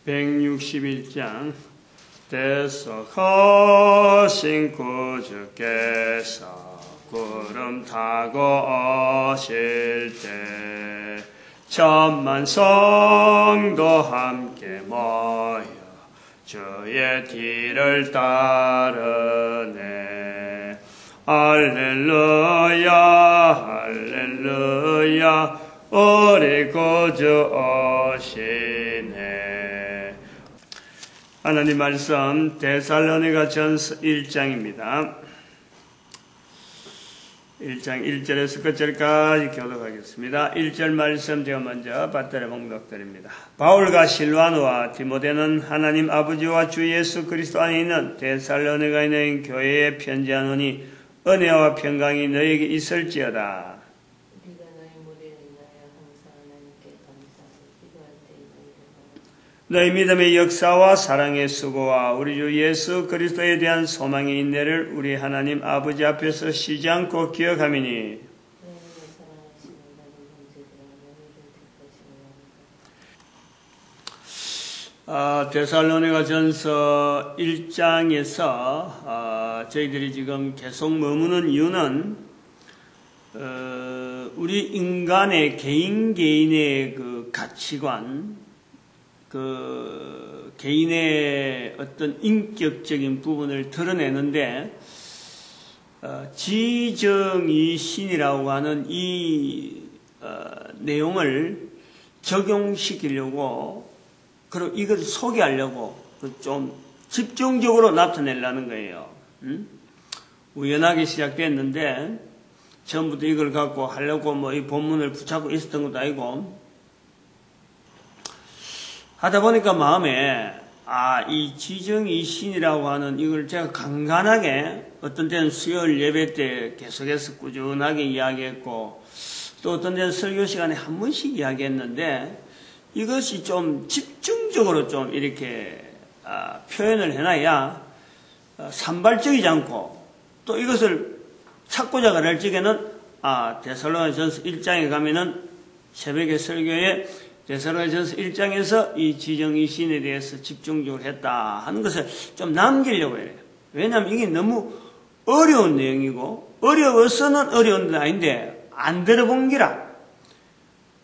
161장 대속하신 구주께서 구름 타고 오실 때 천만 성도 함께 모여 주의 뒤를 따르네. 할렐루야 할렐루야 우리 구주 오시네. 하나님 말씀 데살로니가전서 1장입니다. 1장 1절에서 끝절까지 교독하겠습니다. 1절 말씀 제가 먼저 받들어 봉독드립니다. 바울과 실와노와 디모데는 하나님 아버지와 주 예수 그리스도 안에 있는 데살로니가에 있는 교회에 편지하노니 은혜와 평강이 너에게 있을지어다. 너희 믿음의 역사와 사랑의 수고와 우리 주 예수 그리스도에 대한 소망의 인내를 우리 하나님 아버지 앞에서 쉬지 않고 기억하미니 데살로니가전서 1장에서 저희들이 지금 계속 머무는 이유는 우리 인간의 개인의 그 가치관, 그 개인의 어떤 인격적인 부분을 드러내는데 지정이신이라고 하는 이 내용을 적용시키려고 그리고 이걸 소개하려고 좀 집중적으로 나타내려는 거예요. 우연하게 시작됐는데 처음부터 이걸 갖고 하려고 뭐 이 본문을 붙잡고 있었던 것도 아니고 하다 보니까 마음에 이 지정이신이라고 하는 이걸 제가 간간하게 어떤 때는 수요일 예배 때 계속해서 꾸준하게 이야기했고 또 어떤 때는 설교 시간에 한 번씩 이야기했는데 이것이 좀 집중적으로 좀 이렇게 표현을 해놔야 산발적이지 않고 또 이것을 찾고자 할 적에는 데살로니가전서 1장에 가면은 새벽에 설교에 데살로니가전서 1장에서 이 지정이신에 대해서 집중적으로 했다 하는 것을 좀 남기려고 해요. 왜냐하면 이게 너무 어려운 내용이고 어려워서는 어려운 게 아닌데 안 들어본 기라.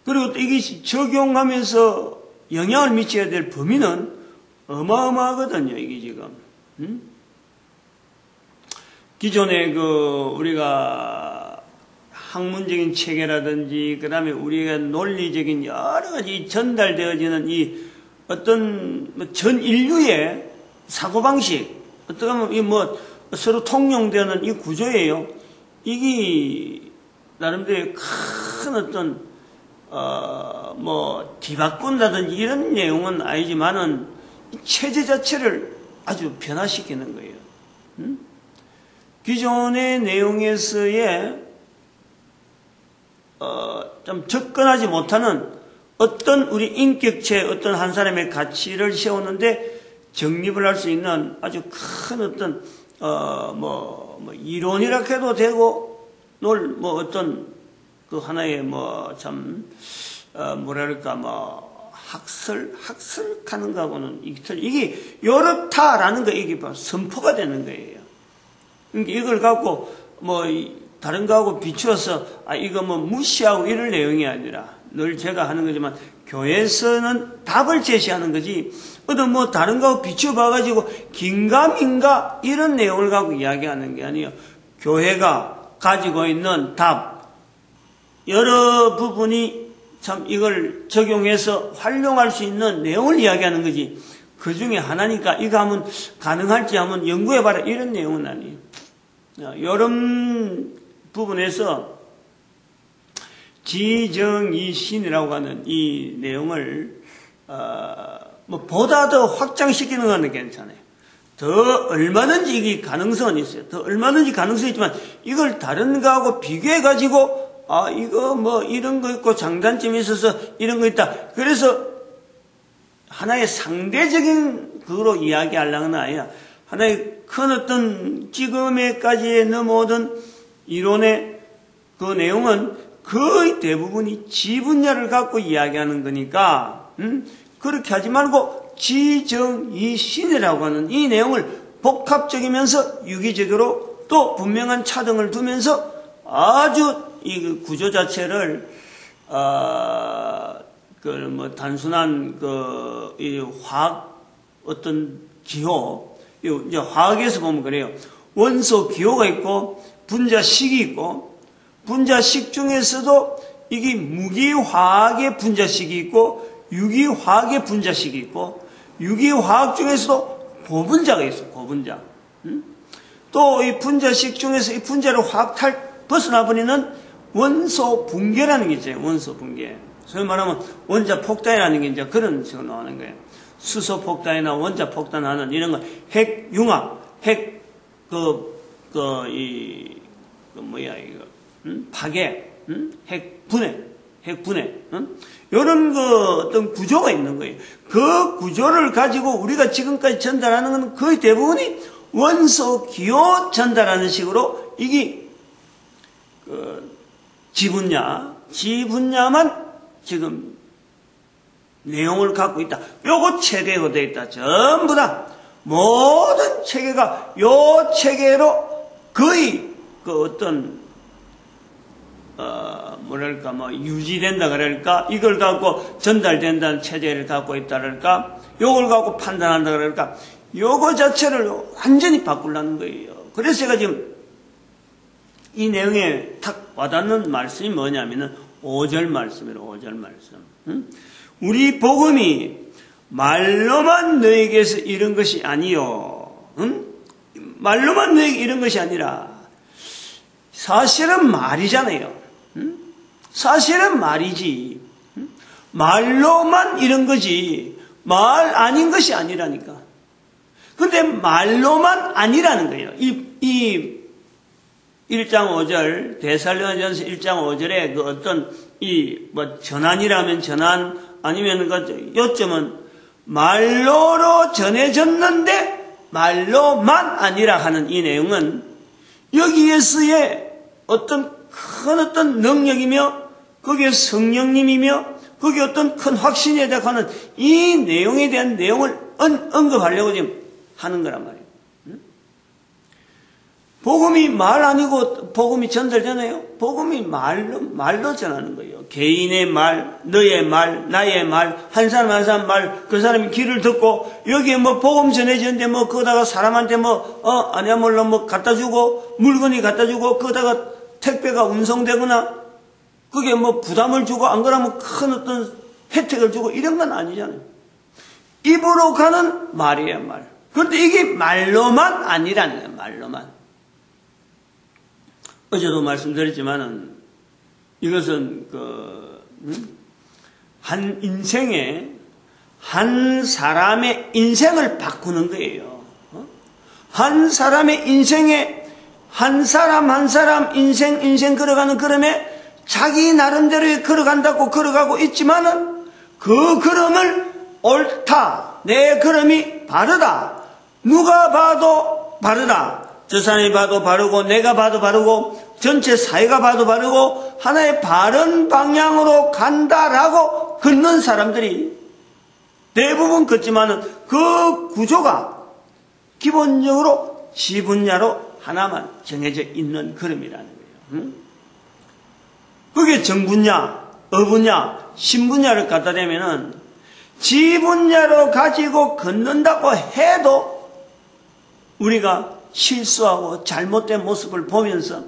그리고 또 이게 적용하면서 영향을 미쳐야 될 범위는 어마어마하거든요. 이게 지금 기존에 우리가 학문적인 체계라든지 그다음에 우리가 논리적인 여러 가지 전달되어지는 이 어떤 전 인류의 사고방식 어떻게 보면 이 서로 통용되는 이 구조예요. 이게 나름대로 큰 어떤 뒤바꾼다든지 이런 내용은 아니지만은 체제 자체를 아주 변화시키는 거예요. 기존의 내용에서의 좀 접근하지 못하는 어떤 우리 인격체 어떤 한 사람의 가치를 세우는데 정립을 할 수 있는 아주 큰 어떤 이론이라 해도 되고 어떤 그 하나의 학설하는 거하고는 이게 요렇다라는 거 이게 선포가 되는 거예요. 그러니까 이걸 갖고 다른 거하고 비추어서 이거 무시하고 이럴 내용이 아니라 늘 제가 하는 거지만 교회에서는 답을 제시하는 거지 어떤 다른 거하고 비추어 봐가지고 긴가민가 이런 내용을 갖고 이야기하는 게 아니에요. 교회가 가지고 있는 답 여러 부분이 참 이걸 적용해서 활용할 수 있는 내용을 이야기하는 거지 그 중에 하나니까 이거 하면 가능할지 한번 연구해봐라 이런 내용은 아니에요. 이런 부분에서 지정이신이라고 하는 이 내용을 보다 더 확장시키는 건 괜찮아요. 더 얼마든지 이게 가능성은 있어요. 더 얼마든지 가능성이 있지만 이걸 다른 거하고 비교해가지고 이거 이런 거 있고 장단점이 있어서 이런 거 있다. 그래서 하나의 상대적인 그거로 이야기하려는 아니야. 하나의 큰 어떤 지금에까지 넘어오던 이론의 그 내용은 거의 대부분이 지 분야를 갖고 이야기하는 거니까 그렇게 하지 말고 지정이신이라고 하는 이 내용을 복합적이면서 유기적으로 또 분명한 차등을 두면서 아주 이 구조 자체를 단순한 이 화학 어떤 기호, 이제 화학에서 보면 그래요. 원소 기호가 있고 분자식이 있고, 분자식 중에서도 이게 무기화학의 분자식이 있고 유기화학의 분자식이 있고, 유기화학 중에서도 고분자가 있어. 고분자. 또 이 분자식 중에서 이 분자를 확 벗어나 버리는 원소 붕괴라는 게 있어요. 원소 붕괴. 소위 말하면 원자 폭탄이라는 게 이제 그런 식으로 나오는 거예요. 수소 폭탄이나 원자 폭탄하는 이런 거, 핵 융합, 파괴, 핵 분해, 이런 어떤 구조가 있는 거예요. 그 구조를 가지고 우리가 지금까지 전달하는 건 거의 대부분이 원소 기호 전달하는 식으로 이게 지분야만 지금 내용을 갖고 있다. 요거 체계가 되어 있다. 전부 다 모든 체계가 요 체계로 거의 유지된다 그럴까? 이걸 갖고 전달된다는 체제를 갖고 있다 그럴까? 요걸 갖고 판단한다 그럴까? 요거 자체를 완전히 바꾸려는 거예요. 그래서 제가 지금 이 내용에 탁 와닿는 말씀이 뭐냐면은 5절 말씀이에요. 5절 말씀. 우리 복음이 말로만 너에게서 이런 것이 아니요. 말로만 너에게 이런 것이 아니라 사실은 말이잖아요. 사실은 말이지. 말로만 이런 거지 말 아닌 것이 아니라니까. 근데 말로만 아니라는 거예요. 이 1장 5절, 데살로니가전서 1장 5절에 그 어떤 전환이라면 전환, 아니면 그 요점은 말로로 전해졌는데 말로만 아니라 하는 이 내용은 여기에서의 큰 어떤 능력이며 거기에 성령님이며 거기에 어떤 큰 확신에 대한 이 내용에 대한 내용을 언급하려고 지금 하는 거란 말이에요. 복음이 말 아니고 복음이 전달되나요? 복음이 말로 전하는 거예요. 개인의 말, 너의 말, 나의 말, 한 사람 한 사람 말, 그 사람이 귀를 듣고 여기에 복음 전해지는데 거기다가 사람한테 아니야몰라 갖다 주고 물건이 갖다 주고 거기다가 택배가 운송되거나 그게 부담을 주고 안 그러면 큰 어떤 혜택을 주고 이런 건 아니잖아요. 입으로 가는 말이에요, 말. 그런데 이게 말로만 아니라는 거예요, 말로만. 어제도 말씀드렸지만은 이것은 한 인생에 한 사람의 인생을 바꾸는 거예요. 한 사람의 인생에 한 사람 한 사람 인생 걸어가는 걸음에 자기 나름대로 걸어간다고 걸어가고 있지만은 그 걸음을 옳다, 내 걸음이 바르다, 누가 봐도 바르다, 저 사람이 봐도 바르고 내가 봐도 바르고 전체 사회가 봐도 바르고 하나의 바른 방향으로 간다라고 걷는 사람들이 대부분 걷지만은 그 구조가 기본적으로 지분야로 하나만 정해져 있는 걸음이라는 거예요. 그게 정분야, 어분야, 신분야를 갖다 대면은 지분야로 가지고 걷는다고 해도 우리가 실수하고 잘못된 모습을 보면서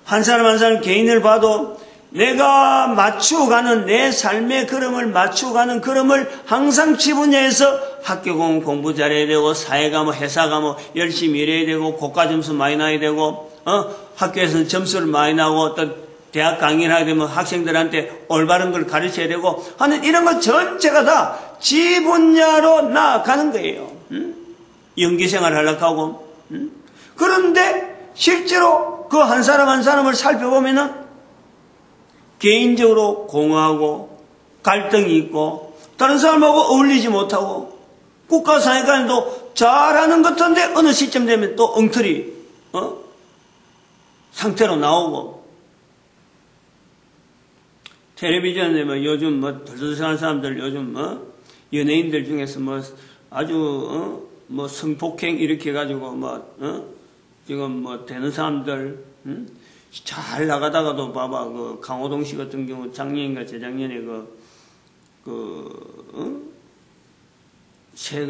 한 사람 한 사람 개인을 봐도 내가 맞추어가는 내 삶의 걸음을 맞추어가는 걸음을 항상 지분야에서 학교 공부 잘해야 되고 사회 가면 회사 가면 열심히 일해야 되고 고가 점수 많이 나야 되고 학교에서는 점수를 많이 나고 어떤 대학 강의를 하게 되면 학생들한테 올바른 걸 가르쳐야 되고 하는 이런 것 전체가 다 지분야로 나아가는 거예요. 연기생활을 하려고 하고. 그런데 실제로 그 한 사람 한 사람을 살펴보면은 개인적으로 공허하고 갈등이 있고 다른 사람하고 어울리지 못하고 국가사회관도 잘하는 것 같은데 어느 시점 되면 또 엉터리 상태로 나오고 텔레비전에 뭐 요즘 뭐 덜덜덜한 사람들 요즘 뭐 연예인들 중에서 뭐 아주 뭐 성폭행 이렇게 해가지고 뭐 지금 뭐 되는 사람들 잘 나가다가도 봐봐 그 강호동 씨 같은 경우 작년인가 재작년에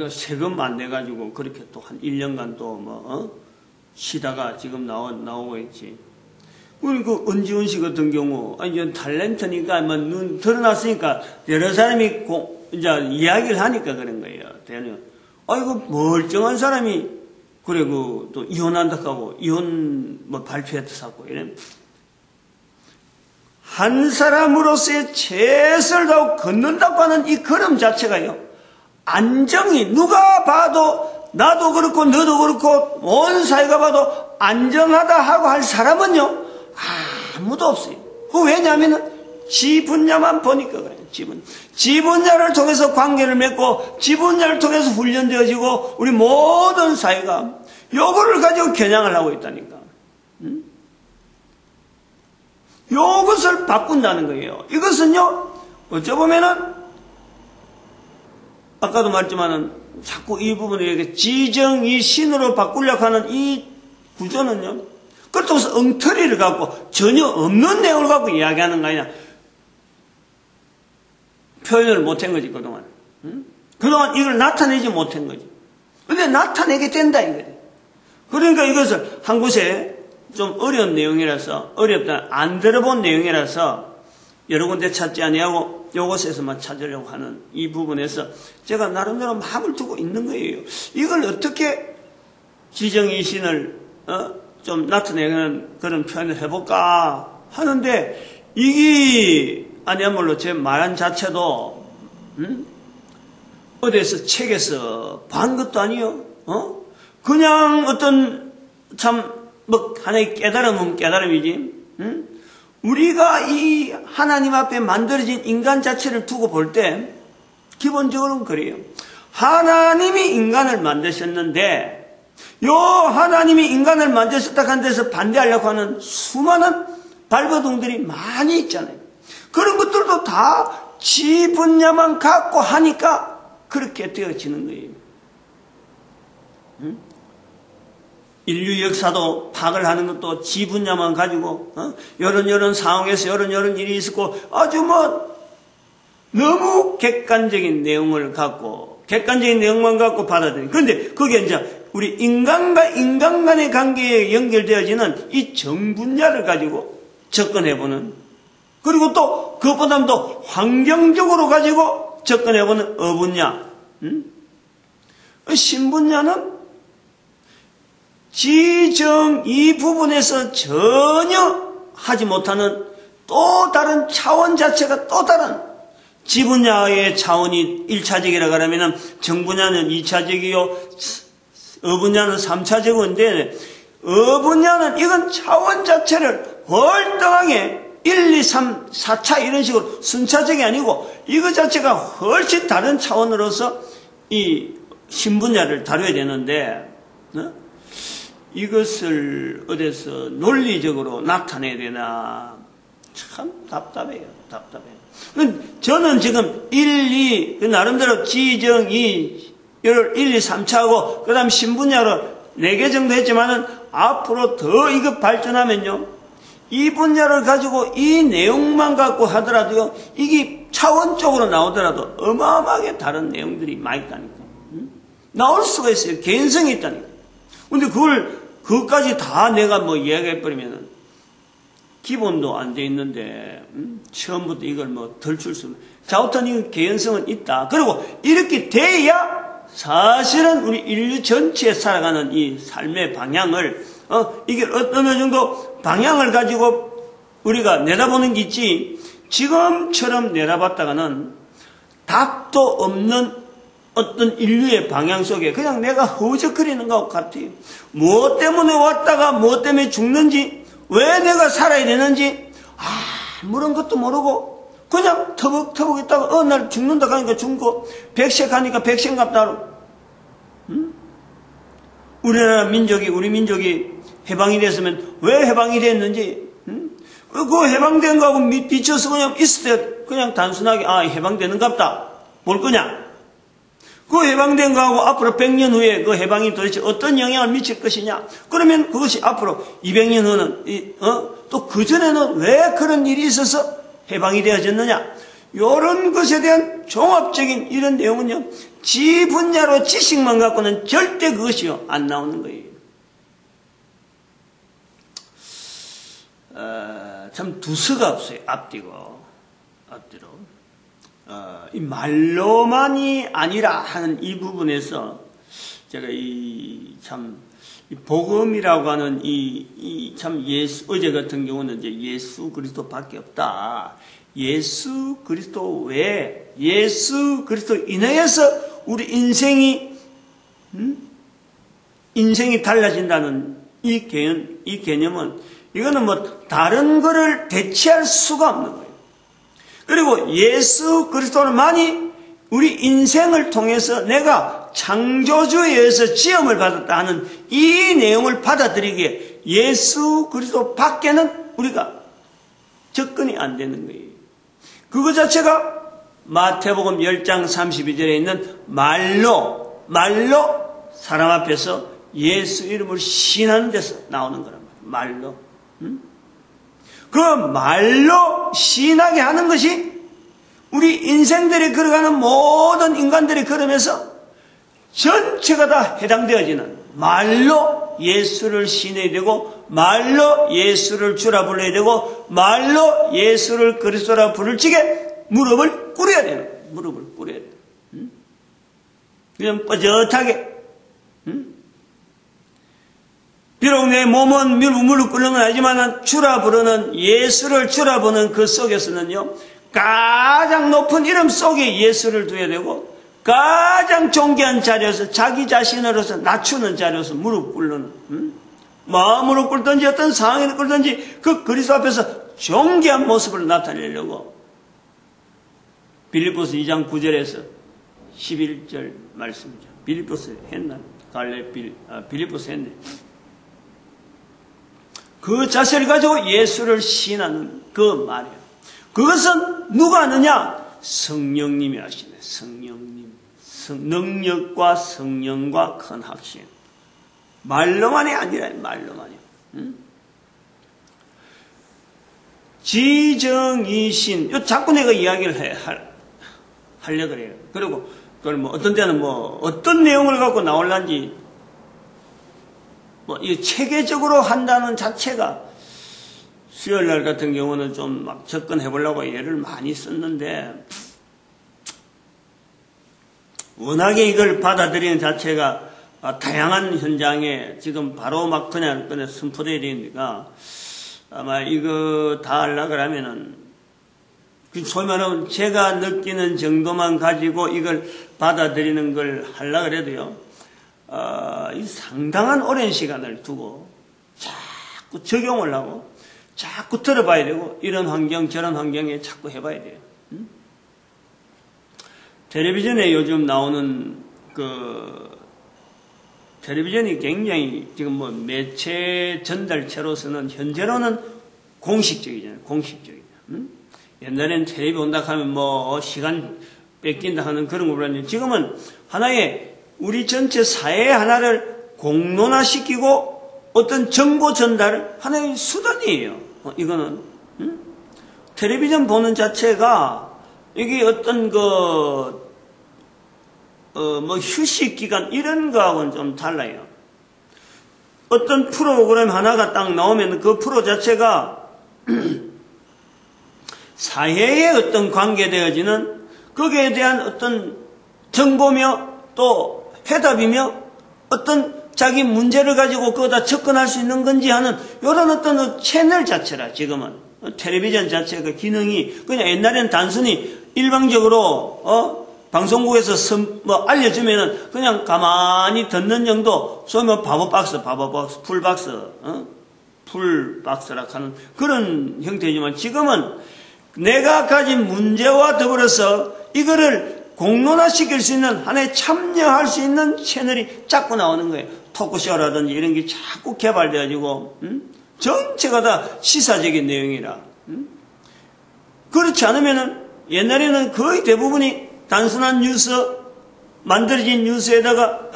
세금 안 내가지고 그렇게 또 한 1년간 또 뭐 쉬다가 지금 나오고 있지. 그리고 은지원 씨 같은 경우 아니 이제 탤런트니까 뭐 눈 드러났으니까 여러 사람이 이제 이야기를 하니까 그런 거예요. 대는 아이고 멀쩡한 사람이 그래 또 이혼한다고 하고 이혼 뭐 발표했다고 이래. 한 사람으로서의 최선을 다하고 걷는다고 하는 이 걸음 자체가요. 안정이 누가 봐도 나도 그렇고 너도 그렇고 온 사회가 봐도 안정하다 하고 할 사람은요. 아무도 없어요. 왜냐하면 지 분야만 보니까 그래요. 지 분야를 통해서 관계를 맺고 지 분야를 통해서 훈련되어지고 우리 모든 사회가 요거를 가지고 겨냥을 하고 있다니까. 요것을 바꾼다는 거예요. 이것은요. 어쩌보면은 아까도 말했지만은 자꾸 이 부분을 이렇게 지정이 신으로 바꾸려고 하는 이 구조는요. 그렇다고 해서 엉터리를 갖고 전혀 없는 내용을 갖고 이야기하는 거 아니냐. 표현을 못한 거지 그동안. 그동안 이걸 나타내지 못한 거지. 근데 나타내게 된다 이거지. 그러니까 이것을 한 곳에 좀 어려운 내용이라서 어렵다 안 들어본 내용이라서 여러 군데 찾지 아니하고 요것에서만 찾으려고 하는 이 부분에서 제가 나름대로 마음을 두고 있는 거예요. 이걸 어떻게 지정이신을 좀 나타내는 그런 표현을 해볼까 하는데 이게 아니야말로 제 말 자체도 어디에서 책에서 반 것도 아니요. 그냥 어떤 참 뭐 하나의 깨달음은 깨달음이지. 우리가 이 하나님 앞에 만들어진 인간 자체를 두고 볼 때 기본적으로는 그래요. 하나님이 인간을 만드셨는데 요 하나님이 인간을 만드셨다 하는 데서 반대하려고 하는 수많은 발버둥들이 많이 있잖아요. 그런 것들도 다 지 분야만 갖고 하니까 그렇게 되어지는 거예요. 인류 역사도 파악을 하는 것도 지 분야만 가지고 이런 상황에서 이런 일이 있었고 아주 뭐 너무 객관적인 내용을 갖고 객관적인 내용만 갖고 받아들이는. 그런데 그게 이제 우리 인간과 인간 간의 관계에 연결되어지는 이 정 분야를 가지고 접근해보는, 그리고 또 그것보다는 또 환경적으로 가지고 접근해보는 어분야, 신분야는 지정 이 부분에서 전혀 하지 못하는 또 다른 차원 자체가 또 다른 지분야의 차원이 1차적이라고 하면 정분야는 2차적이요, 어분야는 3차적인데, 어분야는 이건 차원 자체를 월등하게 1, 2, 3, 4차 이런 식으로 순차적이 아니고 이거 자체가 훨씬 다른 차원으로서 이 신분야를 다뤄야 되는데 이것을 어디서 논리적으로 나타내야 되나 참 답답해요. 저는 지금 1, 2 나름대로 지정 2 1, 2, 3차하고 그 다음 신분야로 4개 정도 했지만은 앞으로 더 이거 발전하면요, 이 분야를 가지고 이 내용만 갖고 하더라도요, 이게 차원적으로 나오더라도 어마어마하게 다른 내용들이 많이 있다니까. 나올 수가 있어요. 개인성이 있다니까. 근데 그것까지 다 내가 뭐 이야기해버리면은 기본도 안 돼 있는데, 처음부터 이걸 뭐 덜 줄 수는. 자우탄 이 개연성은 있다. 그리고 이렇게 돼야 사실은 우리 인류 전체에 살아가는 이 삶의 방향을, 이게 어느 정도 방향을 가지고 우리가 내다보는 게 있지, 지금처럼 내다봤다가는 답도 없는 어떤 인류의 방향 속에 그냥 내가 허우적거리는 것 같아요. 무엇 때문에 왔다가 무엇 때문에 죽는지, 왜 내가 살아야 되는지 아무런 것도 모르고 그냥 터벅터벅 있다가 어느 날 죽는다 하니까 죽고 백색 하니까 백색갑다. 우리 민족이 해방이 됐으면 왜 해방이 됐는지, 그 해방된 거하고 비춰서 그냥 있을 때 그냥 단순하게 해방되는갑다. 뭘 거냐? 그 해방된 거하고 앞으로 100년 후에 그 해방이 도대체 어떤 영향을 미칠 것이냐? 그러면 그것이 앞으로 200년 후는 또 그전에는 왜 그런 일이 있어서 해방이 되어졌느냐? 이런 것에 대한 종합적인 이런 내용은요, 지 분야로 지식만 갖고는 절대 그것이요 안 나오는 거예요. 참 두서가 없어요. 앞뒤로. 이 말로만이 아니라 하는 이 부분에서 제가 이 복음이라고 하는 어제 같은 경우는 이제 예수 그리스도밖에 없다. 예수 그리스도 외에 예수 그리스도 인하여서 우리 인생이 달라진다는 이 개념은 이거는 뭐 다른 거를 대체할 수가 없는 거예요. 그리고 예수 그리스도만이 우리 인생을 통해서 내가 창조주에 의해서 지음을 받았다 하는 이 내용을 받아들이기에 예수 그리스도 밖에는 우리가 접근이 안 되는 거예요. 그거 자체가 마태복음 10장 32절에 있는 말로 사람 앞에서 예수 이름을 시인하는 데서 나오는 거란 말이에요. 말로. 그 말로 시인하게 하는 것이 우리 인생들이 걸어가는 모든 인간들이 걸으면서 전체가 다 해당되어지는 말로 예수를 시인해야 되고 말로 예수를 주라 불러야 되고 말로 예수를 그리스도라 부를 적에 무릎을 꿇어야 되는 거예요. 무릎을 꿇어야 돼요. 그냥 뻣뻣하게. 비록 내 몸은 무릎 꿇는 건 아니지만 주라 부르는 예수를 주라 부르는 그 속에서는요, 가장 높은 이름 속에 예수를 두어야 되고 가장 존귀한 자리에서 자기 자신으로서 낮추는 자리에서 무릎 꿇는 마음으로 꿇든지 어떤 상황을 꿇든지 그 그리스도 앞에서 존귀한 모습을 나타내려고 빌립보서 2장 9절에서 11절 말씀이죠. 빌립보서 했나? 빌립보서 했네. 그 자세를 가지고 예수를 시인하는 그 말이에요. 그것은 누가 하느냐? 성령님이 하시네. 성령님. 능력과 성령과 큰 확신. 말로만이 아니라 말로만이요. 지정이신. 자꾸 내가 이야기를 하려고 그래요. 그리고 그걸 뭐 어떤 때는 뭐 어떤 내용을 갖고 나올란지 이 체계적으로 한다는 자체가 수요일날 같은 경우는 좀 막 접근해 보려고 예를 많이 썼는데 워낙에 이걸 받아들이는 자체가 다양한 현장에 지금 바로 막 그냥 선포되어야 되니까 아마 이거 다 하려고 하면은 소위 말하면 제가 느끼는 정도만 가지고 이걸 받아들이는 걸 하려고 해도요. 이 상당한 오랜 시간을 두고 자꾸 적용을 하고 자꾸 들어봐야 되고 이런 환경 저런 환경에 자꾸 해봐야 돼요. 텔레비전에 요즘 나오는 텔레비전이 굉장히 지금 뭐 매체 전달체로서는 현재로는 공식적이잖아요. 공식적이죠. 옛날에는 텔레비 온다 하면 뭐 시간 뺏긴다 하는 그런 거 몰랐는데 지금은 하나의 우리 전체 사회 하나를 공론화시키고 어떤 정보 전달 하나의 수단이에요. 이거는 텔레비전 보는 자체가 이게 어떤 뭐 휴식 기간 이런 거하고는 좀 달라요. 어떤 프로그램 하나가 딱 나오면 그 프로 자체가 사회에 어떤 관계되어지는 거기에 대한 어떤 정보며 또 해답이며 어떤 자기 문제를 가지고 그거다 접근할 수 있는 건지 하는 이런 어떤 채널 자체라 지금은 텔레비전 자체가 기능이 그냥 옛날에는 단순히 일방적으로 방송국에서 뭐 알려주면은 그냥 가만히 듣는 정도 소위 뭐 바보박스 풀박스라 하는 그런 형태지만 지금은 내가 가진 문제와 더불어서 이거를 공론화시킬 수 있는 하나의 참여할 수 있는 채널이 자꾸 나오는 거예요. 토크쇼라든지 이런 게 자꾸 개발되어지고 전체가 다 시사적인 내용이라. 그렇지 않으면은 옛날에는 거의 대부분이 단순한 뉴스, 만들어진 뉴스에다가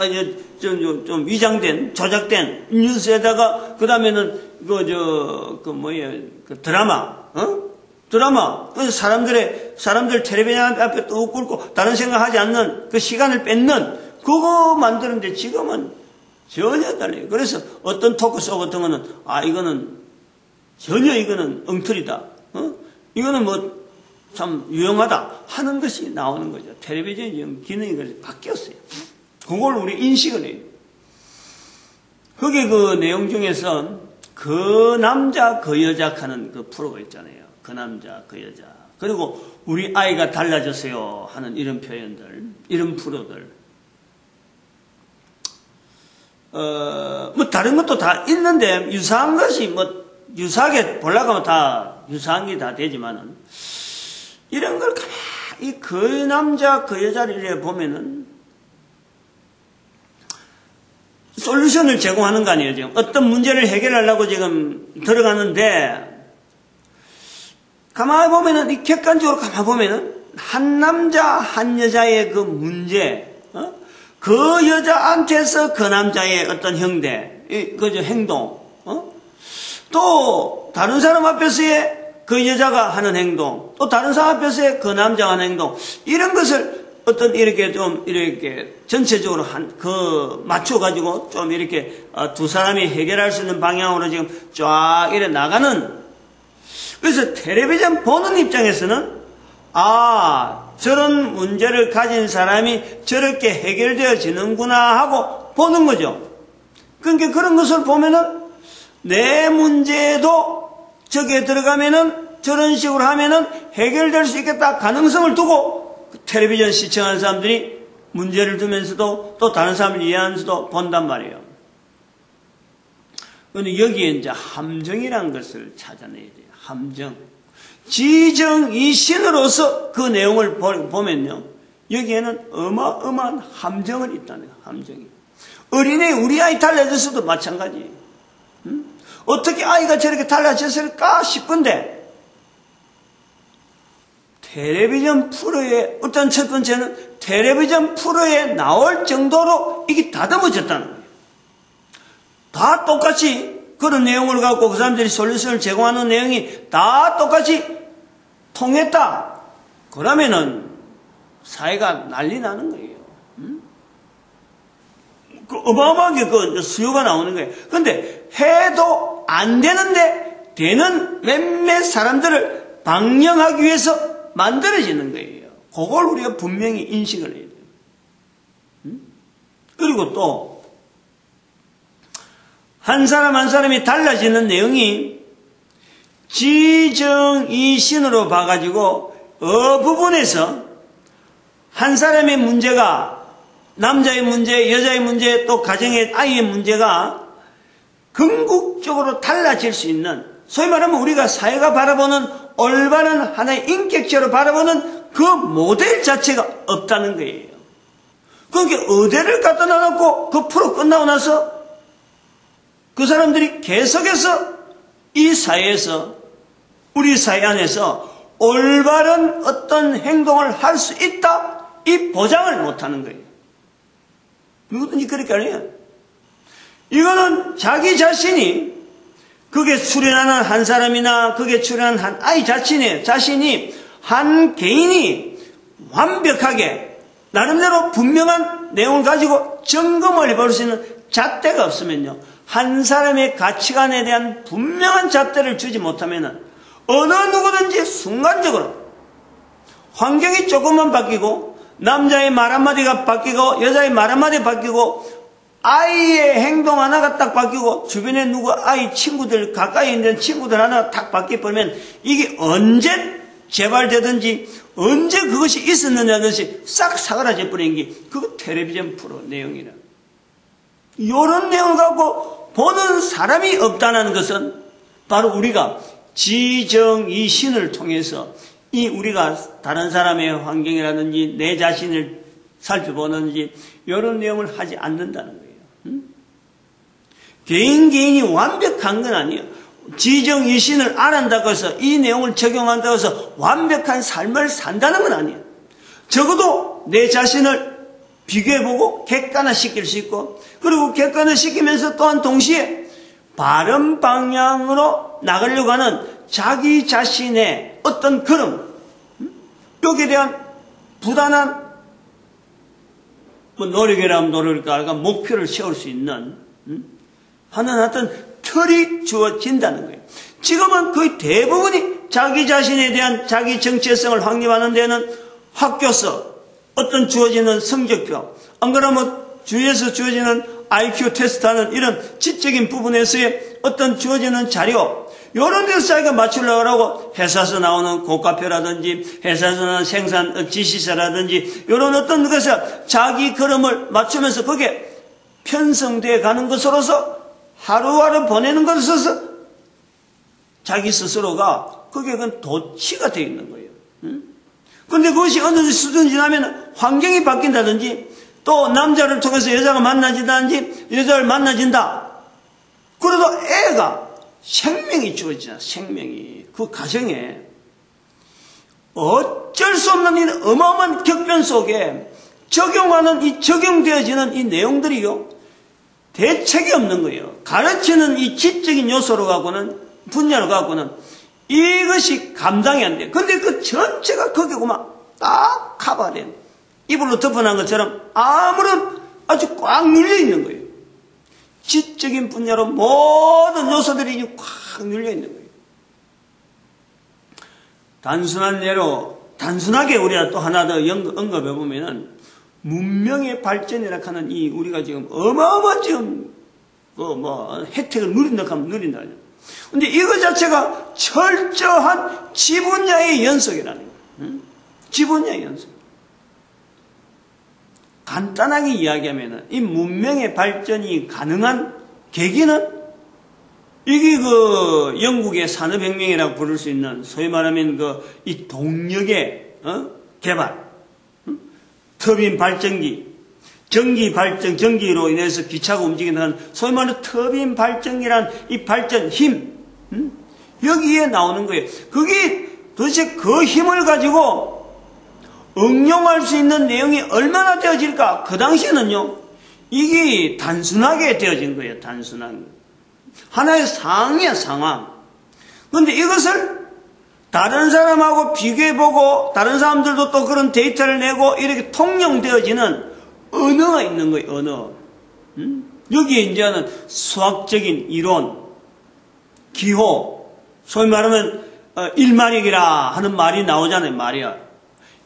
좀 위장된, 조작된 뉴스에다가 그다음에는 드라마, 드라마. 사람들 텔레비전 앞에 뚝 꿇고 다른 생각하지 않는 그 시간을 뺏는 그거 만드는데 지금은 전혀 달라요. 그래서 어떤 토크쇼 같은 거는 이거는 전혀 이거는 엉터리다. 이거는 뭐 참 유용하다 하는 것이 나오는 거죠. 텔레비전 기능이 바뀌었어요. 그걸 우리 인식을 해요. 거기 그 내용 중에서 그 남자 그 여자 하는 그 프로가 있잖아요. 그 남자 그 여자. 그리고 우리 아이가 달라졌어요 하는 이런 표현들, 이런 프로들. 뭐 다른 것도 다 있는데 유사한 것이 뭐 유사하게 보려고 하면 다 유사한 게 다 되지만은 이런 걸 가만히 그 남자 그 여자를 이렇게 보면은 솔루션을 제공하는 거 아니에요. 지금 어떤 문제를 해결하려고 지금 들어가는데 가만히 보면은 이 객관적으로 가만히 보면은 한 남자 한 여자의 그 문제, 그 여자한테서 그 남자의 어떤 행동, 또 다른 사람 앞에서의 그 여자가 하는 행동, 또 다른 사람 앞에서의 그 남자가 하는 행동, 이런 것을 어떤 이렇게 전체적으로 맞춰가지고 좀 이렇게 두 사람이 해결할 수 있는 방향으로 지금 쫙 이래 나가는. 그래서 텔레비전 보는 입장에서는 저런 문제를 가진 사람이 저렇게 해결되어지는구나 하고 보는 거죠. 그러니까 그런 것을 보면은 내 문제도 저기에 들어가면은 저런 식으로 하면은 해결될 수 있겠다 가능성을 두고 텔레비전 시청하는 사람들이 문제를 두면서도 또 다른 사람을 이해하면서도 본단 말이에요. 그런데 여기에 이제 함정이라는 것을 찾아내야 돼요. 함정. 지정이신으로서 그 내용을 보면요. 여기에는 어마어마한 함정은 있다는 거예요. 함정이. 어린애 우리 아이 달라졌어도 마찬가지예요. 어떻게 아이가 저렇게 달라졌을까 싶은데 텔레비전 프로에 어떤 첫 번째는 텔레비전 프로에 나올 정도로 이게 다듬어졌다는 거예요. 다 똑같이 그런 내용을 갖고 그 사람들이 솔루션을 제공하는 내용이 다 똑같이 통했다. 그러면은 사회가 난리 나는 거예요. 어마어마하게 그 수요가 나오는 거예요. 근데 해도 안 되는데 되는 몇몇 사람들을 방영하기 위해서 만들어지는 거예요. 그걸 우리가 분명히 인식을 해야 돼요. 그리고 또 한 사람 한 사람이 달라지는 내용이 지정이신으로 봐가지고 부분에서 한 사람의 문제가 남자의 문제, 여자의 문제, 또 가정의 아이의 문제가 궁극적으로 달라질 수 있는, 소위 말하면 우리가 사회가 바라보는 올바른 하나의 인격체로 바라보는 그 모델 자체가 없다는 거예요. 그러니까 의대를 갖다 놔놓고 그 프로 끝나고 나서 그 사람들이 계속해서 이 사회에서, 우리 사회 안에서 올바른 어떤 행동을 할 수 있다, 이 보장을 못하는 거예요. 누구든지 그렇게 안 해요. 이거는 자기 자신이, 그게 출연하는 한 사람이나 그게 출연하는 한 아이 자신이 한 개인이 완벽하게 나름대로 분명한 내용을 가지고 점검을 해볼 수 있는 잣대가 없으면요, 한 사람의 가치관에 대한 분명한 잣대를 주지 못하면은 어느 누구든지 순간적으로 환경이 조금만 바뀌고 남자의 말 한마디가 바뀌고 여자의 말 한마디가 바뀌고 아이의 행동 하나가 딱 바뀌고 주변에 누구 아이 친구들 가까이 있는 친구들 하나 딱 바뀌어버리면 이게 언제 재발되든지 언제 그것이 있었느냐든지 싹 사그라져 버린 게 그거 텔레비전 프로 내용이라. 이런 내용을 갖고 보는 사람이 없다는 것은 바로 우리가 지정이신을 통해서 이 우리가 다른 사람의 환경이라든지 내 자신을 살펴보는지 이런 내용을 하지 않는다는 거예요. 개인이 완벽한 건 아니에요. 지정 이신을 알아낸다고 해서 이 내용을 적용한다고 해서 완벽한 삶을 산다는 건 아니에요. 적어도 내 자신을 비교해보고 객관화시킬 수 있고, 그리고 객관화시키면서 또한 동시에 바른 방향으로 나가려고 하는 자기 자신의 어떤 걸음, 여기에 대한 부단한 노력이라면 노력일까, 목표를 세울 수 있는 하는 어떤 틀이 주어진다는 거예요. 지금은 거의 대부분이 자기 자신에 대한 자기 정체성을 확립하는 데는 학교서 어떤 주어지는 성적표, 안 그러면 주위에서 주어지는 IQ 테스트하는 이런 지적인 부분에서의 어떤 주어지는 자료, 이런 데서 자기가 맞추려고 하고 회사에서 나오는 고가표라든지 회사에서 나오는 생산 지시서라든지 이런 어떤 것에 자기 걸음을 맞추면서 그게 편성되어 가는 것으로서 하루하루 보내는 것으로서 자기 스스로가 그게 도취가 되어 있는 거예요. 그런데 그것이 어느 수준 지나면 환경이 바뀐다든지 또 남자를 통해서 여자가 만나진다든지 여자를 만나진다. 그래도 애가 생명이 주어지잖아. 생명이. 그 가정에 어쩔 수 없는 이 어마어마한 격변 속에 적용하는 이 적용되어지는 이 내용들이요. 대책이 없는 거예요. 가르치는 이 지적인 요소로 갖고는 분야로 갖고는 이것이 감당이 안 돼. 근데 그 전체가 거기고만 딱 커버된 이불로 덮어놓은 것처럼 아무런 아주 꽉 눌려 있는 거예요. 지적인 분야로 모든 요소들이 꽉 눌려 있는 거예요. 단순한 예로 단순하게 우리가 또 하나 더 언급해 보면은 문명의 발전이라 하는 이 우리가 지금 어마어마한 지금 혜택을 누린다 하면 누린다. 근데 이거 자체가 철저한 지분야의 연속이라는 거예요. 지분야의 연속. 간단하게 이야기하면은 이 문명의 발전이 가능한 계기는 이게 그 영국의 산업혁명이라고 부를 수 있는 소위 말하면 이 동력의 개발, 터빈 발전기, 전기 발전, 전기로 인해서 기차가 움직이는 소위 말하는 터빈 발전기란 이 발전 힘, 여기에 나오는 거예요. 그게 도대체 그 힘을 가지고 응용할 수 있는 내용이 얼마나 되어질까? 그 당시에는요, 이게 단순하게 되어진 거예요, 단순한. 하나의 상황이야, 상황. 그런데 이것을 다른 사람하고 비교해보고, 다른 사람들도 또 그런 데이터를 내고, 이렇게 통용되어지는 언어가 있는 거예요, 언어. 여기에 이제는 수학적인 이론, 기호, 소위 말하면, 일마력이라 하는 말이 나오잖아요, 말이야.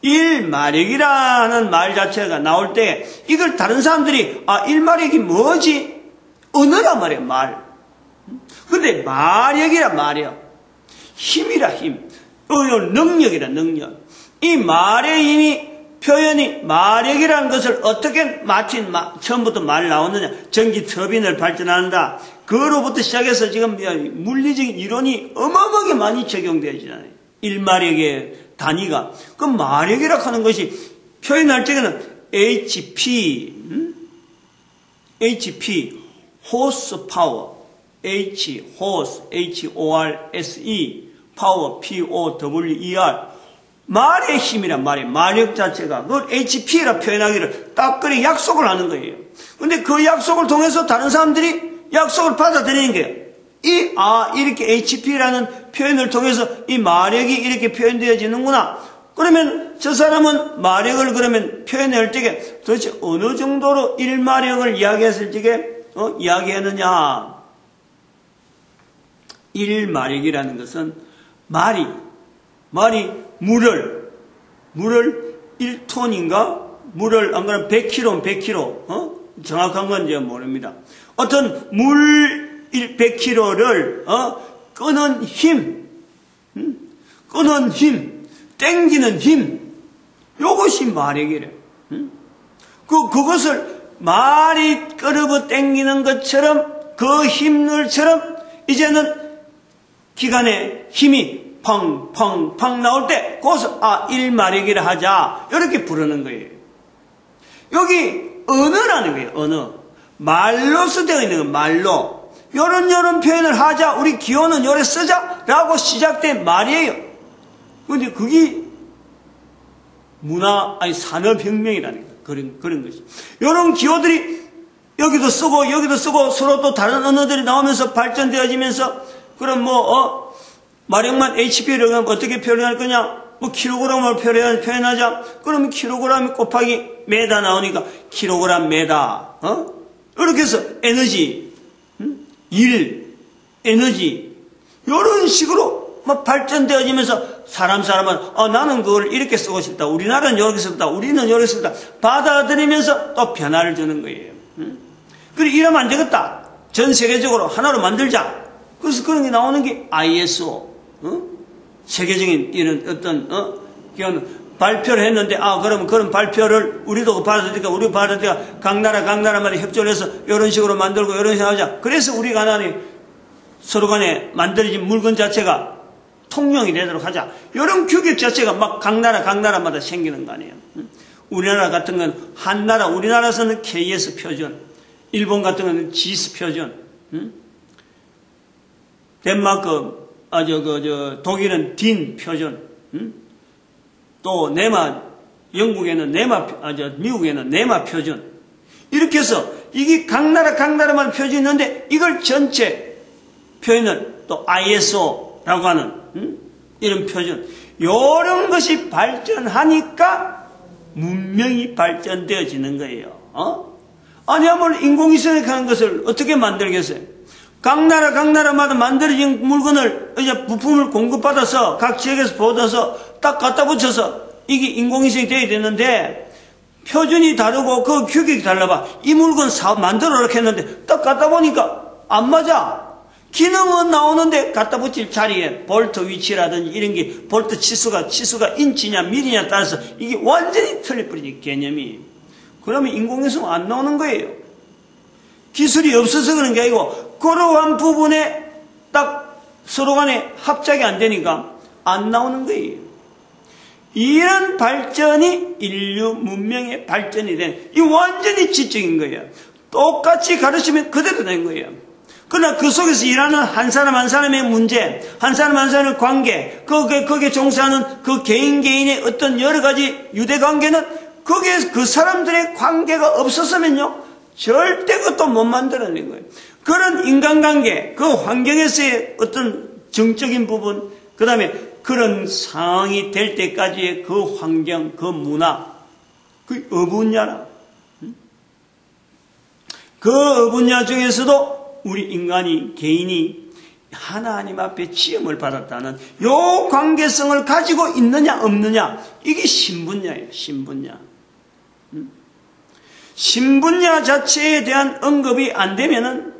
일마력이라는 말 자체가 나올 때 이걸 다른 사람들이 일마력이 뭐지? 언어란 말이야, 말. 근데 마력이라 마력. 힘이라 힘. 능력이라 능력. 이 말의 힘이 표현이 마력이라는 것을 어떻게 처음부터 말 나오느냐. 전기 터빈을 발전한다. 그로부터 시작해서 지금 물리적인 이론이 어마어마하게 많이 적용되어지잖아요. 일마력의 단위가. 그 마력이라고 하는 것이 표현할 적에는 HP, 호스 파워, 호스, HORSE, 파워, POWER. 말의 힘이란 말이에요. 마력 자체가. 그걸 HP라 표현하기를 딱 그리 약속을 하는 거예요. 근데 그 약속을 통해서 다른 사람들이 약속을 받아들이는 거예요. 이렇게 HP라는 표현을 통해서 이 마력이 이렇게 표현되어지는구나. 그러면 저 사람은 마력을 그러면 표현할 적에 도대체 어느 정도로 일마력을 이야기했을 적에, 이야기했느냐. 일마력이라는 것은 말이 물을 1톤인가? 물을 안 그러면 100kg면 100kg, 정확한 건 이제 모릅니다. 어떤 물 100kg를 끄는 힘, 땡기는 힘, 요것이 마력이래. 그것을 말이 끌어버 땡기는 것처럼 그 힘들처럼 이제는 기관에 힘이 펑펑펑 나올 때 그것을 일마력이라 하자 이렇게 부르는 거예요. 여기 언어라는 거예요. 언어. 말로서 되어 있는 거예요. 말로. 요런 표현을 하자, 우리 기호는 요래 쓰자 라고 시작된 말이에요. 그런데 그게 산업혁명이라는 거예요. 그런 것이. 요런 기호들이 여기도 쓰고 서로 또 다른 언어들이 나오면서 발전되어지면서 그럼 마력만 HP를 어떻게 표현할 거냐? 킬로그램으로 표현하자. 그러면 킬로그램 곱하기 메다 나오니까 킬로그램 메다. 이렇게 해서 에너지, 에너지. 이런 식으로 막 발전되어지면서 사람은, 나는 그걸 이렇게 쓰고 싶다. 우리나라는 이렇게 쓰다. 우리는 이렇게 쓰다. 받아들이면서 또 변화를 주는 거예요. 그래, 이러면 안 되겠다. 전 세계적으로 하나로 만들자. 그래서 그런 게 나오는 게 ISO. 세계적인 이런 어떤 발표를 했는데 그러면 그런 발표를 우리도 받아들이니까 각 나라마다 협조를 해서 이런 식으로 만들고 이런 식으로 하자. 그래서 우리가 하나님 서로 간에 만들어진 물건 자체가 통용이 되도록 하자. 이런 규격 자체가 막 각 나라마다 생기는 거 아니에요. 우리나라 같은 건 우리나라에서는 KS 표준, 일본 같은 건 GS 표준, 덴마크 독일은 DIN 표준, 또 영국에는 미국에는 네마 표준. 이렇게 해서 이게 각 나라마다 표준이 있는데 이걸 전체 표현을 또 ISO라고 하는 이런 표준. 이런 것이 발전하니까 문명이 발전되어지는 거예요. 아니면 인공위성에 가는 것을 어떻게 만들겠어요? 각 나라마다 만들어진 물건을, 부품을 공급받아서, 각 지역에서 받아서 딱 갖다 붙여서, 이게 인공위성이 되어야 되는데, 표준이 다르고, 그 규격이 달라봐. 이 물건 만들어 이렇게 했는데, 딱 갖다 보니까, 안 맞아. 기능은 나오는데, 갖다 붙일 자리에, 볼트 위치라든지 이런 게, 볼트 치수가 인치냐, 밀리냐 따라서, 이게 완전히 틀려버리지, 개념이. 그러면 인공위성은 안 나오는 거예요. 기술이 없어서 그런 게 아니고, 그러한 부분에 딱 서로 간에 합작이 안 되니까 안 나오는 거예요. 이런 발전이 인류 문명의 발전이 이 완전히 지적인 거예요. 똑같이 가르치면 그대로 된 거예요. 그러나 그 속에서 일하는 한 사람의 문제, 한 사람의 관계, 거기에 종사하는 그 개인의 어떤 여러 가지 유대 관계는 거기에 그 사람들의 관계가 없었으면요, 절대 그것도 못 만들어낸 거예요. 그런 인간관계, 그 환경에서의 어떤 정적인 부분, 그 다음에 그런 상황이 될 때까지의 그 환경, 그 문화, 그 어분야라. 그 어분야 중에서도 우리 개인이 하나님 앞에 지음을 받았다는 요 관계성을 가지고 있느냐 없느냐, 이게 신분야예요. 신분야 자체에 대한 언급이 안 되면은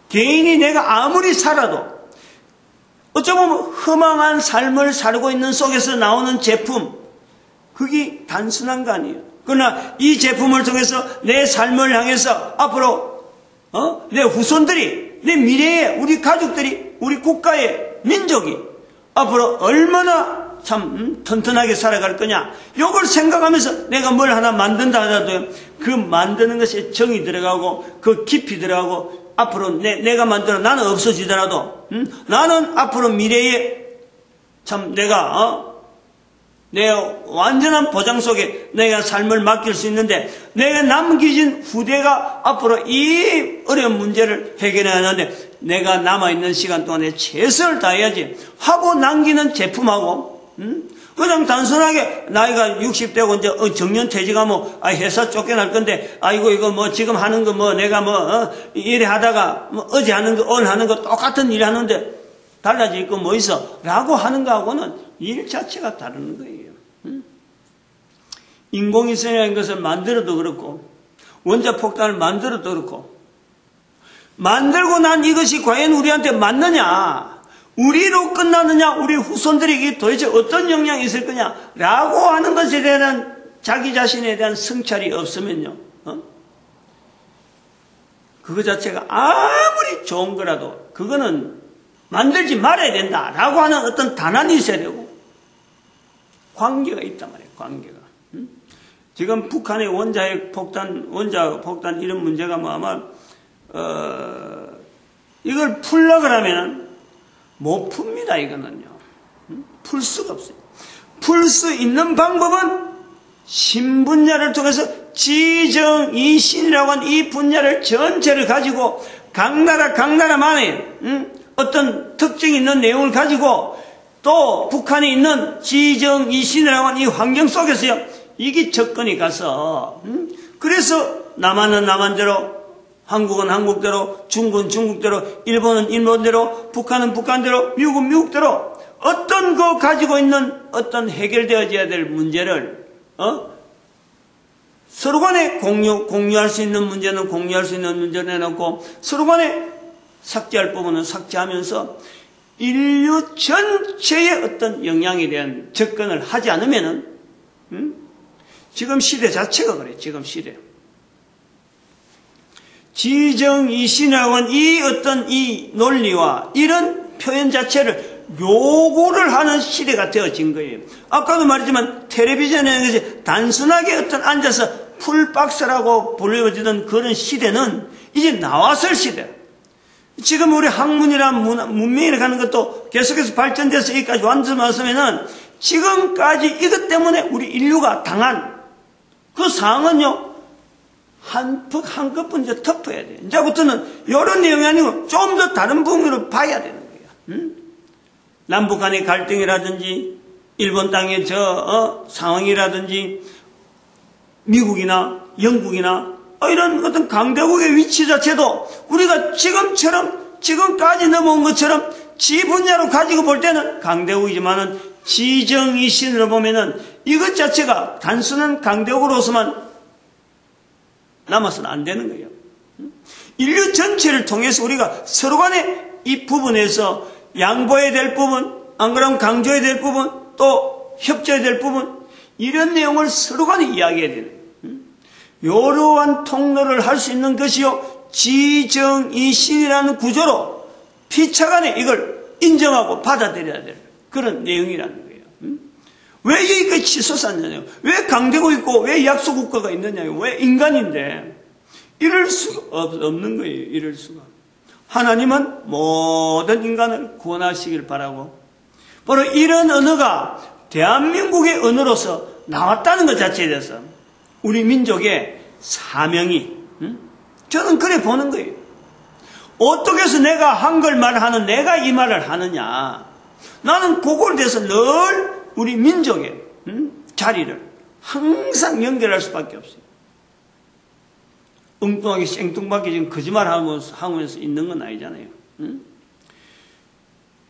개인이 내가 아무리 살아도 어쩌면 허망한 삶을 살고 있는 속에서 나오는 제품, 그게 단순한 거 아니에요. 그러나 이 제품을 통해서 내 삶을 향해서 앞으로 내 후손들이, 내 미래에 우리 가족들이, 우리 국가의 민족이 앞으로 얼마나 참 튼튼하게 살아갈 거냐, 이걸 생각하면서 내가 뭘 하나 만든다 하더라도 그 만드는 것에 정이 들어가고 그 깊이 들어가고, 앞으로 내가 만들어 나는 없어지더라도 나는 앞으로 미래에 참 내가 내 완전한 보장 속에 내가 삶을 맡길 수 있는데, 내가 남겨진 후대가 앞으로 이 어려운 문제를 해결해야 하는데 내가 남아있는 시간 동안에 최선을 다해야지 하고 남기는 제품하고, 그냥 단순하게 나이가 60되고 이제 정년퇴직하면 회사 쫓겨날 건데, 이거 지금 하는 거 내가 일에 하다가 어제 하는 거 오늘 하는 거 똑같은 일 하는데 달라질 거 뭐 있어? 라고 하는 거하고는 일 자체가 다른 거예요. 인공위성이라는 것을 만들어도 그렇고, 원자폭탄을 만들어도 그렇고, 만들고 난 이것이 과연 우리한테 맞느냐, 우리로 끝나느냐, 우리 후손들에게 도대체 어떤 영향이 있을 거냐 라고 하는 것에 대한 자기 자신에 대한 성찰이 없으면요, 그거 자체가 아무리 좋은 거라도 그거는 만들지 말아야 된다 라고 하는 어떤 단안이 있어야 되고, 관계가 있단 말이에요. 관계가. 지금 북한의 원자 폭탄 이런 문제가 아마 이걸 풀려고 하면은 못 풉니다, 이거는요. 풀 수가 없어요. 풀 수 있는 방법은 신분야를 통해서 지정이신이라고 하는 이 분야를 전체를 가지고 각 나라만의 어떤 특징이 있는 내용을 가지고 또 북한에 있는 지정이신이라고 하는 이 환경 속에서요, 이게 접근이 가서 그래서 남한은 남한대로, 한국은 한국대로, 중국은 중국대로, 일본은 일본대로, 북한은 북한대로, 미국은 미국대로 어떤 거 가지고 있는 어떤 해결되어져야 될 문제를 서로 간에 공유할 수 있는 문제는 공유할 수 있는 문제를 해놓고 서로 간에 삭제할 부분은 삭제하면서 인류 전체의 어떤 영향에 대한 접근을 하지 않으면은 지금 시대 자체가 그래. 지금 시대. 지정이신이라고 하는 이 어떤 이 논리와 이런 표현 자체를 요구를 하는 시대가 되어진 거예요. 아까도 말했지만 텔레비전에 단순하게 어떤 앉아서 풀박스라고 불려지던 그런 시대는 이제 나왔을 시대. 지금 우리 학문이란 문명이 가는 것도 계속해서 발전돼서 여기까지 왔으면은 지금까지 이것 때문에 우리 인류가 당한 그 상황은요, 한껏 이제 덮어야 돼요. 이제부터는 이런 내용이 아니고 좀 더 다른 부분으로 봐야 되는 거예요. 남북 간의 갈등이라든지, 일본 땅의 상황이라든지, 미국이나 영국이나, 이런 어떤 강대국의 위치 자체도 우리가 지금까지 넘어온 것처럼 지 분야로 가지고 볼 때는 강대국이지만은 지정이신으로 보면은 이것 자체가 단순한 강대국으로서만 남아서는 안 되는 거예요. 인류 전체를 통해서 우리가 서로 간에 이 부분에서 양보해야 될 부분, 안 그러면 강조해야 될 부분, 또 협조해야 될 부분, 이런 내용을 서로 간에 이야기해야 되는 거예요. 이러한 통로를 할 수 있는 것이요, 지정이신이라는 구조로 피차간에 이걸 인정하고 받아들여야 될 그런 내용이라는 거예요. 왜 여기까지 치솟았느냐요? 왜 강대국 있고 왜 약소국가가 있느냐요? 왜 인간인데 이럴 수가 없는 거예요. 이럴 수가. 하나님은 모든 인간을 구원하시길 바라고, 바로 이런 언어가 대한민국의 언어로서 나왔다는 것 자체에 대해서 우리 민족의 사명이, 저는 그래 보는 거예요. 어떻게 해서 내가 한글 말을 하는 내가 이 말을 하느냐. 나는 그걸 대해서 늘 우리 민족의 자리를 항상 연결할 수밖에 없어요. 엉뚱하게 생뚱맞게 지금 거짓말 하면서 있는 건 아니잖아요.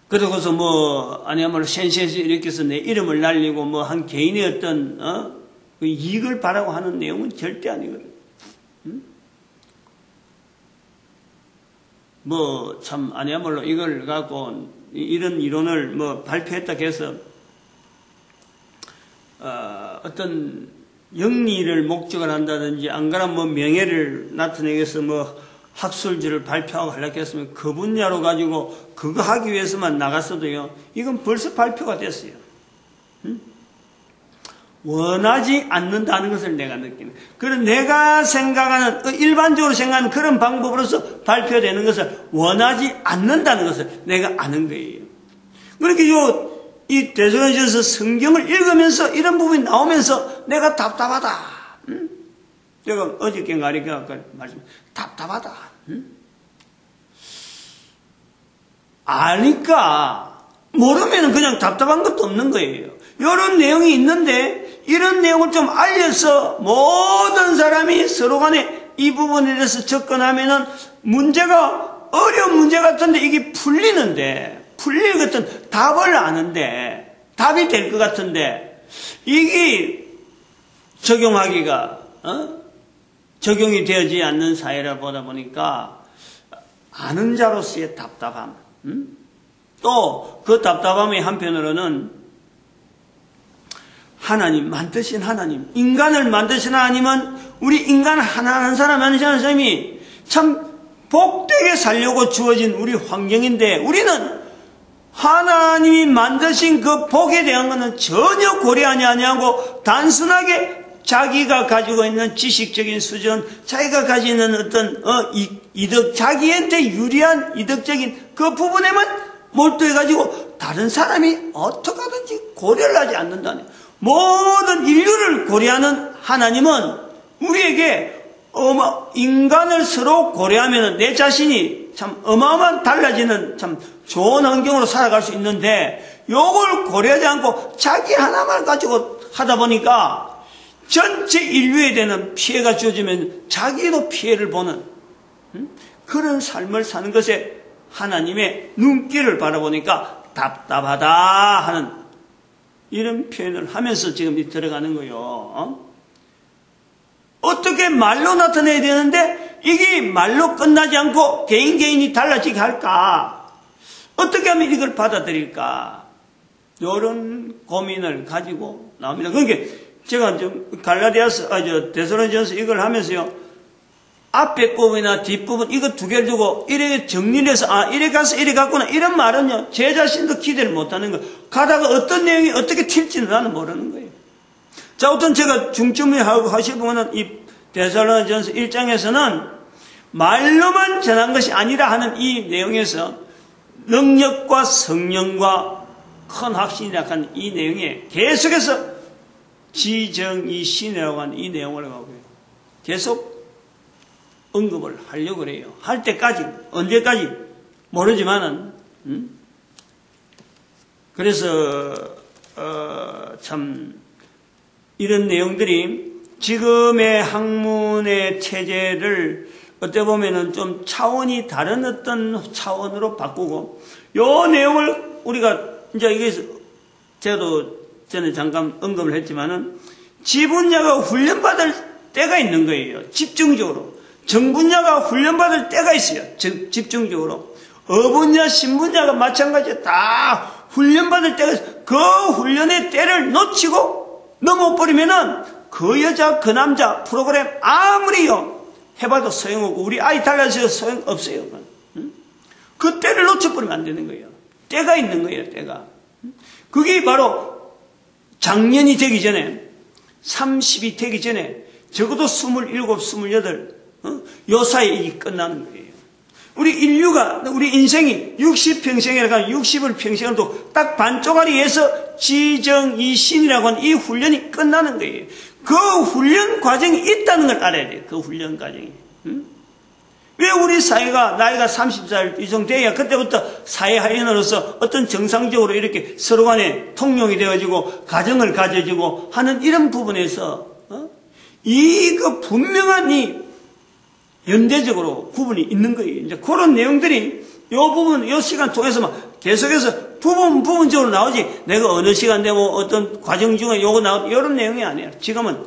그러고서 아니야말로 센세에서 이렇게 해서 내 이름을 날리고 한 개인의 어떤 그 이익을 바라고 하는 내용은 절대 아니거든요. 참 아니야말로 이걸 갖고 이런 이론을 발표했다 해서 어떤 영리를 목적을 한다든지, 안 그러면 명예를 나타내기 위해서 학술지를 발표하고 하려고 했으면 그 분야로 가지고 그거 하기 위해서만 나갔어도요, 이건 벌써 발표가 됐어요. 원하지 않는다는 것을 내가 느끼는, 그런 내가 생각하는, 일반적으로 생각하는 그런 방법으로서 발표되는 것을 원하지 않는다는 것을 내가 아는 거예요. 그러니까 이 대성전서 성경을 읽으면서 이런 부분이 나오면서 내가 답답하다. 제가 어저께인가 아까 말씀, 답답하다. 아니까 모르면 그냥 답답한 것도 없는 거예요. 이런 내용이 있는데 이런 내용을 좀 알려서 모든 사람이 서로 간에 이 부분에 대해서 접근하면은 어려운 문제 같은데 이게 풀리는데, 풀릴 것 같은 답을 아는데, 답이 될 것 같은데, 이게 적용하기가, 적용이 되지 않는 사회라 보다 보니까, 아는 자로서의 답답함, 또 그 답답함의 한편으로는 하나님, 만드신 하나님, 인간을 만드신 하나님은 우리 인간 하나하나 사람이 참 복되게 살려고 주어진 우리 환경인데, 우리는 하나님이 만드신 그 복에 대한 것은 전혀 고려하지 아니하고 단순하게 자기가 가지고 있는 지식적인 수준, 자기가 가지는 어떤 이득, 자기한테 유리한 이득적인 그 부분에만 몰두해가지고 다른 사람이 어떻게 하든지 고려를 하지 않는다네. 모든 인류를 고려하는 하나님은 우리에게 인간을 서로 고려하면 내 자신이 참 어마어마한 달라지는 참 좋은 환경으로 살아갈 수 있는데, 요걸 고려하지 않고 자기 하나만 가지고 하다 보니까 전체 인류에 대한 피해가 주어지면 자기도 피해를 보는 그런 삶을 사는 것에 하나님의 눈길을 바라보니까 답답하다 하는 이런 표현을 하면서 지금 들어가는 거예요. 어떻게 말로 나타내야 되는데 이게 말로 끝나지 않고 개인이 달라지게 할까? 어떻게 하면 이걸 받아들일까? 이런 고민을 가지고 나옵니다. 그러니까 제가 데살로니가전서 이걸 하면서요, 앞에 부분이나 뒷부분 이거 두 개를 두고 이렇게 정리를 해서 이래 가서 이래 갔구나 이런 말은요, 제 자신도 기대를 못하는 거예요. 가다가 어떤 내용이 어떻게 튈지는 나는 모르는 거예요. 자, 어떤 제가 중점을 하실 부분은 이 데살로니가전서 1장에서는 말로만 전한 것이 아니라 하는 이 내용에서 능력과 성령과 큰 확신이라고 하는 이 내용에 계속해서 지정이 신이라고 하는 이 내용을 가고요, 계속 언급을 하려고 그래요. 할 때까지, 언제까지 모르지만은, 그래서 참 이런 내용들이 지금의 학문의 체제를 어떻게 보면은 좀 차원이 다른 어떤 차원으로 바꾸고, 요 내용을 우리가 이제 이게 저도 전에 잠깐 언급을 했지만은 지분야가 훈련받을 때가 있는 거예요. 집중적으로. 정분야가 훈련받을 때가 있어요. 집중적으로. 어분야, 신분야가 마찬가지로 다 훈련받을 때가 있어요. 그 훈련의 때를 놓치고 넘어버리면은 그 여자, 그 남자 프로그램 아무리요 해봐도 소용없고 우리 아이 달라져서 소용없어요. 그 때를 놓쳐버리면 안 되는 거예요. 때가 있는 거예요. 때가. 그게 바로 작년이 되기 전에, 30이 되기 전에 적어도 27, 28 요 사이에 이게 끝나는 거예요. 우리 인류가, 우리 인생이 60평생이라고 하면 60을 평생을 두고 딱 반쪽아리에서 지정이신이라고 하는 이 훈련이 끝나는 거예요. 그 훈련 과정이 있다는 걸 알아야 돼요. 그 훈련 과정이. 왜 우리 사회가 나이가 30살 이상 돼야 그때부터 사회하인으로서 어떤 정상적으로 이렇게 서로 간에 통용이 되어지고 가정을 가져지고 하는 이런 부분에서 이거 분명한 이 연대적으로 구분이 있는 거예요. 이제 그런 내용들이 요 부분, 요 시간 통해서만 계속해서 부분적으로 나오지, 내가 어느 시간 되면 어떤 과정 중에 요거 나오고 이런 내용이 아니에요. 지금은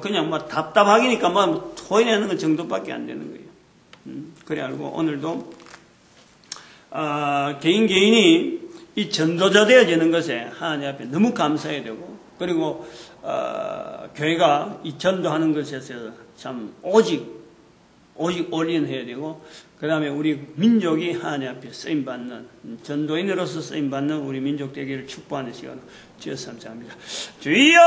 그냥 답답하기니까 토해내는 것 정도밖에 안 되는 거예요. 그래 알고 오늘도 개인이 이 전도자 되어지는 것에 하나님 앞에 너무 감사해야 되고, 그리고 교회가 이 전도하는 것에서 참 오직 올인해야 되고, 그 다음에 우리 민족이 하나님 앞에 쓰임받는, 전도인으로서 쓰임받는 우리 민족 되기를 축복하는 시간을 주여 감사합니다. 주여!